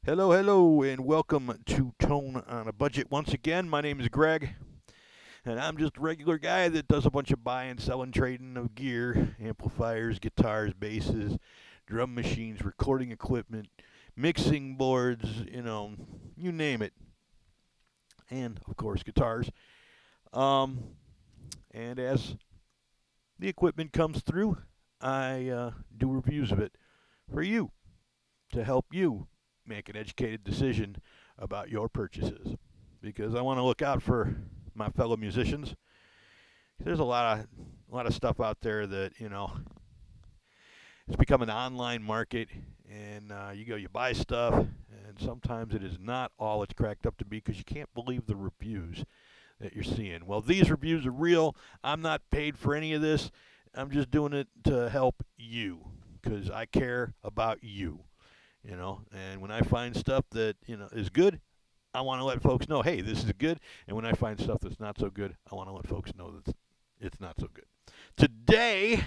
Hello, hello, and welcome to Tone on a Budget. Once again, my name is Greg, and I'm just a regular guy that does a bunch of buying, selling, trading of gear, amplifiers, guitars, basses, drum machines, recording equipment, mixing boards, you name it. And, of course, guitars. And as the equipment comes through, I do reviews of it for you to help you make an educated decision about your purchases, because I want to look out for my fellow musicians. There's a lot of stuff out there that it's become an online market, and you buy stuff, and sometimes it is not all it's cracked up to be because you can't believe the reviews that you're seeing. Well, these reviews are real. I'm not paid for any of this. I'm just doing it to help you because I care about you. And when I find stuff that, is good, I want to let folks know, hey, this is good. And when I find stuff that's not so good, I want to let folks know that it's not so good. Today,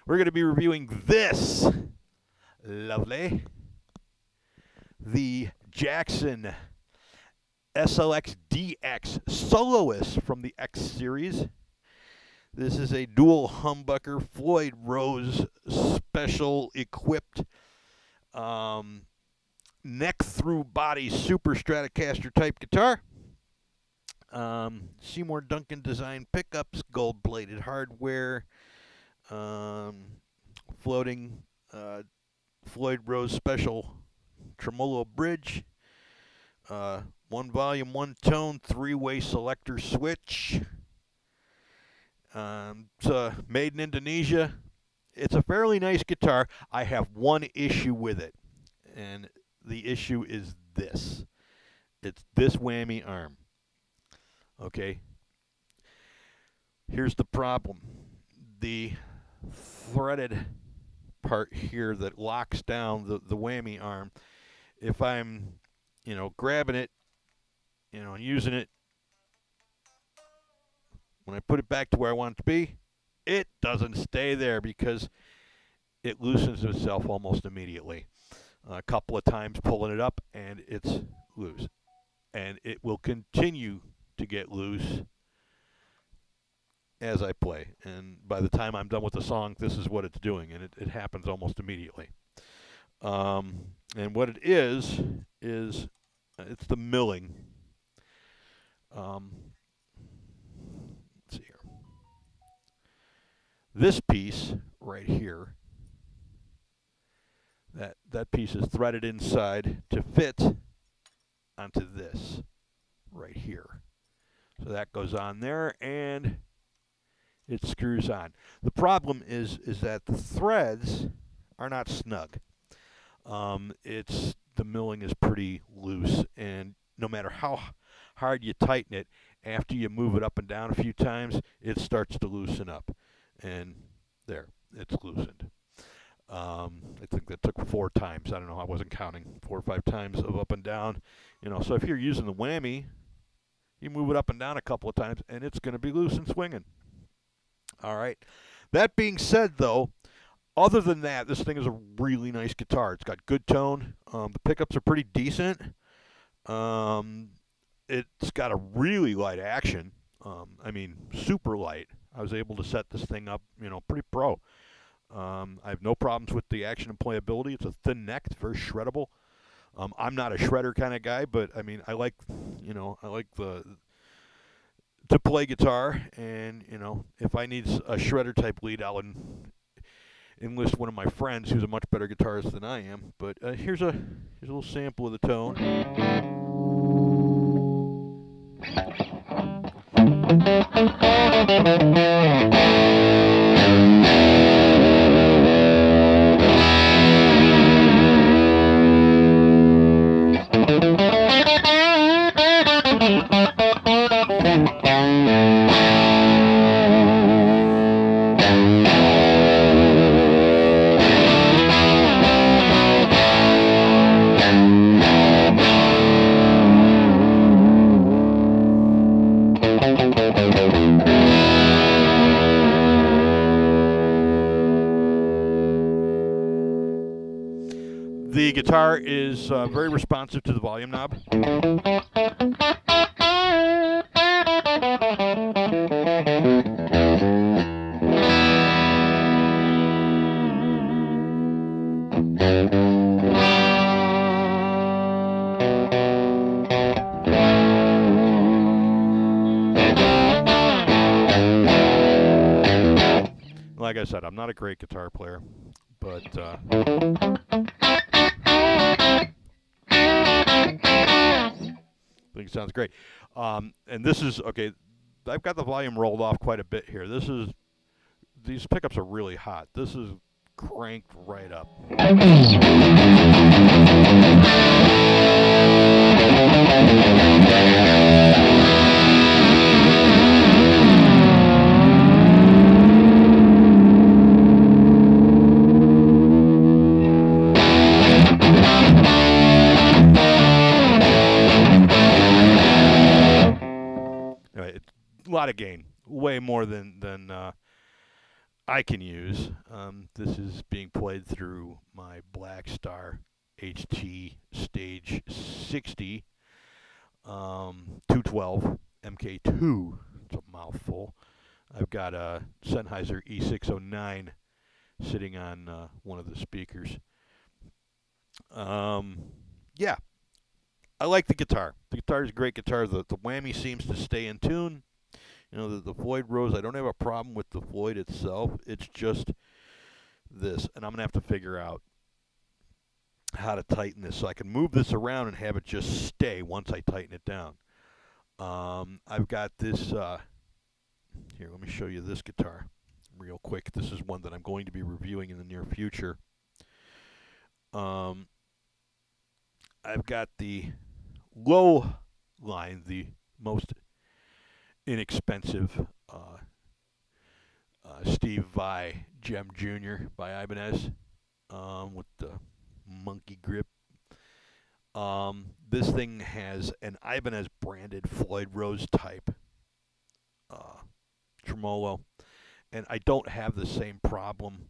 we're going to be reviewing this lovely, the Jackson SLX DX Soloist from the X series. This is a dual humbucker Floyd Rose special equipped neck through body super Stratocaster type guitar. Seymour Duncan design pickups, gold plated hardware, floating Floyd Rose special tremolo bridge, 1 volume, 1 tone, 3-way selector switch. It's made in Indonesia. It's a fairly nice guitar. I have one issue with it, and the issue is this. It's this whammy arm. Okay? Here's the problem. The threaded part here that locks down the whammy arm, if I'm, grabbing it, and using it, when I put it back to where I want it to be, it doesn't stay there because it loosens itself almost immediately. A couple of times pulling it up and it's loose. And it will continue to get loose as I play. And by the time I'm done with the song, this is what it's doing. And it happens almost immediately. And what it is it's the milling. Let's see here. This piece right here, that piece is threaded inside to fit onto this right here. So that goes on there and it screws on. The problem is that the threads are not snug. The milling is pretty loose, and no matter how hard you tighten it, after you move it up and down a few times, it starts to loosen up. And there, it's loosened. I think that took 4 times. I don't know. I wasn't counting. 4 or 5 times of up and down. So if you're using the whammy, you move it up and down a couple of times, and it's going to be loose and swinging. All right. That being said, though, other than that, this thing is a really nice guitar. It's got good tone. The pickups are pretty decent. It's got a really light action. Super light. I was able to set this thing up, pretty pro. I have no problems with the action and playability. It's a thin neck. It's very shreddable. I'm not a shredder kind of guy, but I like to play guitar, and if I need a shredder type lead, I'll enlist one of my friends who's a much better guitarist than I am. But here's a little sample of the tone. guitar is very responsive to the volume knob. Like I said, I'm not a great guitar player, but I think it sounds great. And this is, okay, I've got the volume rolled off quite a bit here. These pickups are really hot. This is cranked right up. A lot of gain, way more than I can use. This is being played through my Black Star HT Stage 60 212 MK2. It's a mouthful. I've got a Sennheiser E609 sitting on one of the speakers. Yeah, I like the guitar. The guitar is a great guitar. The whammy seems to stay in tune. You know, the Floyd Rose, I don't have a problem with the Floyd itself. It's just this. And I'm going to have to figure out how to tighten this so I can move this around and have it just stay once I tighten it down. I've got this, here, let me show you this guitar real quick. This is one that I'm going to be reviewing in the near future. I've got the low line, the most inexpensive Steve Vai Gem Jr. by Ibanez with the monkey grip. This thing has an Ibanez branded Floyd Rose type tremolo, and I don't have the same problem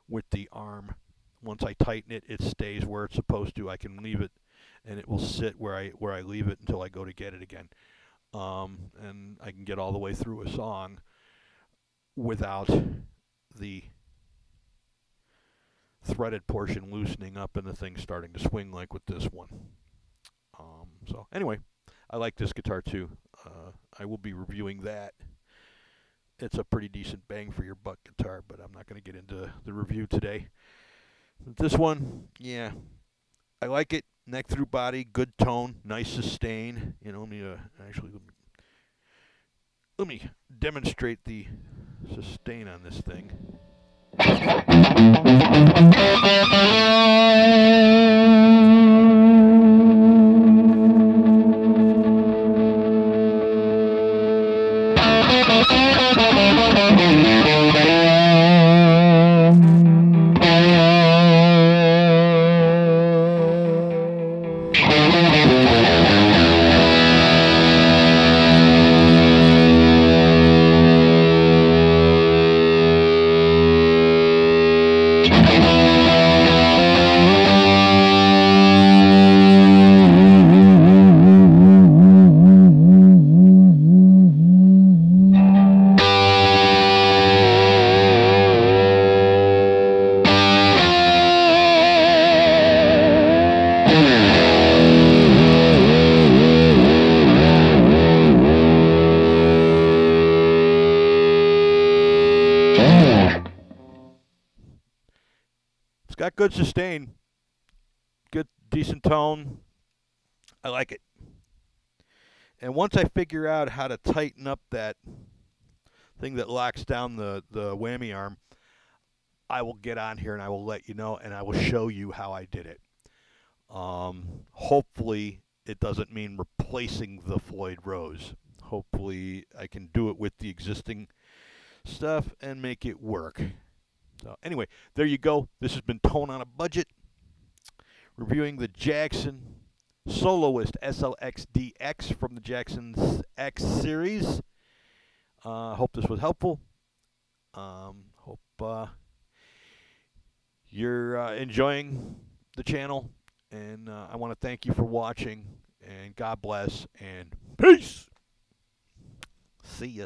with the arm. Once I tighten it, it stays where it's supposed to. I can leave it, and it will sit where I leave it until I go to get it again. And I can get all the way through a song without the threaded portion loosening up and the thing starting to swing like with this one. So anyway, I like this guitar too. I will be reviewing that. It's a pretty decent bang for your buck guitar, but I'm not going to get into the review today. This one, yeah, I like it. Neck through body, good tone, nice sustain. You know, let me actually let me demonstrate the sustain on this thing. It's got good sustain, good, decent tone. I like it. And once I figure out how to tighten up that thing that locks down the whammy arm, I will get on here and I will let you know, and I will show you how I did it. Hopefully it doesn't mean replacing the Floyd Rose. Hopefully I can do it with the existing stuff and make it work. So anyway, there you go. This has been Tone on a Budget, reviewing the Jackson Soloist SLX DX from the Jackson X series. Hope this was helpful. Hope you're enjoying the channel, and I want to thank you for watching, and God bless, and peace. See ya.